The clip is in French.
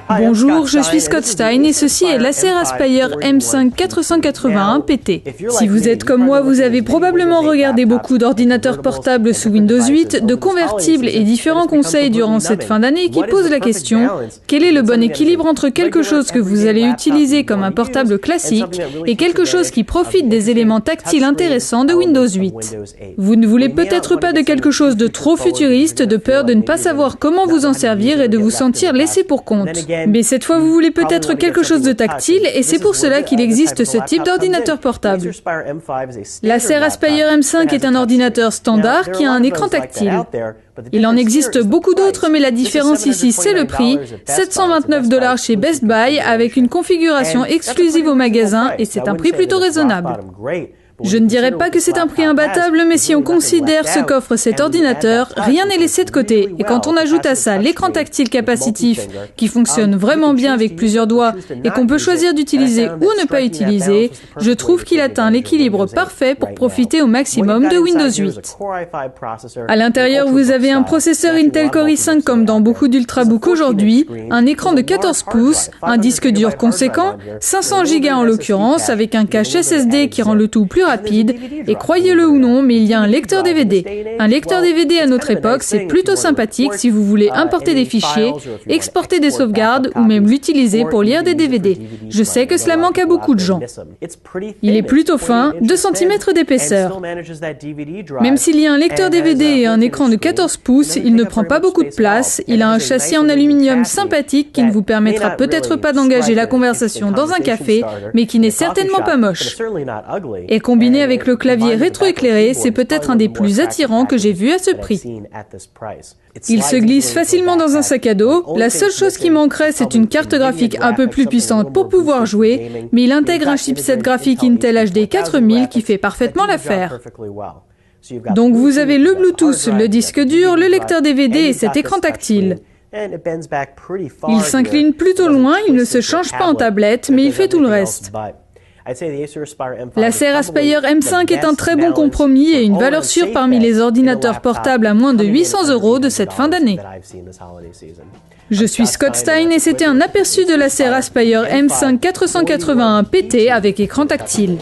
Bonjour, je suis Scott Stein et ceci est l'Acer Aspire M5 481 PT. Si vous êtes comme moi, vous avez probablement regardé beaucoup d'ordinateurs portables sous Windows 8, de convertibles et différents conseils durant cette fin d'année qui posent la question: quel est le bon équilibre entre quelque chose que vous allez utiliser comme un portable classique et quelque chose qui profite des éléments tactiles intéressants de Windows 8? Vous ne voulez peut-être pas de quelque chose de trop futuriste, de peur de ne pas savoir comment vous en servir et de vous sentir laissé pour compte. Mais cette fois, vous voulez peut-être quelque chose de tactile et c'est pour cela qu'il existe ce type d'ordinateur portable. L'Acer Aspire M5 est un ordinateur standard qui a un écran tactile. Il en existe beaucoup d'autres, mais la différence ici, c'est le prix. 729 $ chez Best Buy avec une configuration exclusive au magasin et c'est un prix plutôt raisonnable. Je ne dirais pas que c'est un prix imbattable, mais si on considère ce qu'offre cet ordinateur, rien n'est laissé de côté. Et quand on ajoute à ça l'écran tactile capacitif, qui fonctionne vraiment bien avec plusieurs doigts et qu'on peut choisir d'utiliser ou ne pas utiliser, je trouve qu'il atteint l'équilibre parfait pour profiter au maximum de Windows 8. À l'intérieur, vous avez un processeur Intel Core i5 comme dans beaucoup d'ultrabooks aujourd'hui, un écran de 14 pouces, un disque dur conséquent, 500 Go en l'occurrence, avec un cache SSD qui rend le tout plus rapide, et croyez-le ou non, mais il y a un lecteur DVD. Un lecteur DVD à notre époque, c'est plutôt sympathique si vous voulez importer des fichiers, exporter des sauvegardes ou même l'utiliser pour lire des DVD. Je sais que cela manque à beaucoup de gens. Il est plutôt fin, 2 cm d'épaisseur. Même s'il y a un lecteur DVD et un écran de 14 pouces, il ne prend pas beaucoup de place, il a un châssis en aluminium sympathique qui ne vous permettra peut-être pas d'engager la conversation dans un café, mais qui n'est certainement pas moche. Et combiné avec le clavier rétroéclairé, c'est peut-être un des plus attirants que j'ai vu à ce prix. Il se glisse facilement dans un sac à dos. La seule chose qui manquerait, c'est une carte graphique un peu plus puissante pour pouvoir jouer, mais il intègre un chipset graphique Intel HD 4000 qui fait parfaitement l'affaire. Donc vous avez le Bluetooth, le disque dur, le lecteur DVD et cet écran tactile. Il s'incline plutôt loin, il ne se change pas en tablette, mais il fait tout le reste. L'Acer Aspire M5 est un très bon compromis et une valeur sûre parmi les ordinateurs portables à moins de 800 € de cette fin d'année. Je suis Scott Stein et c'était un aperçu de l'Acer Aspire M5 481 PT avec écran tactile.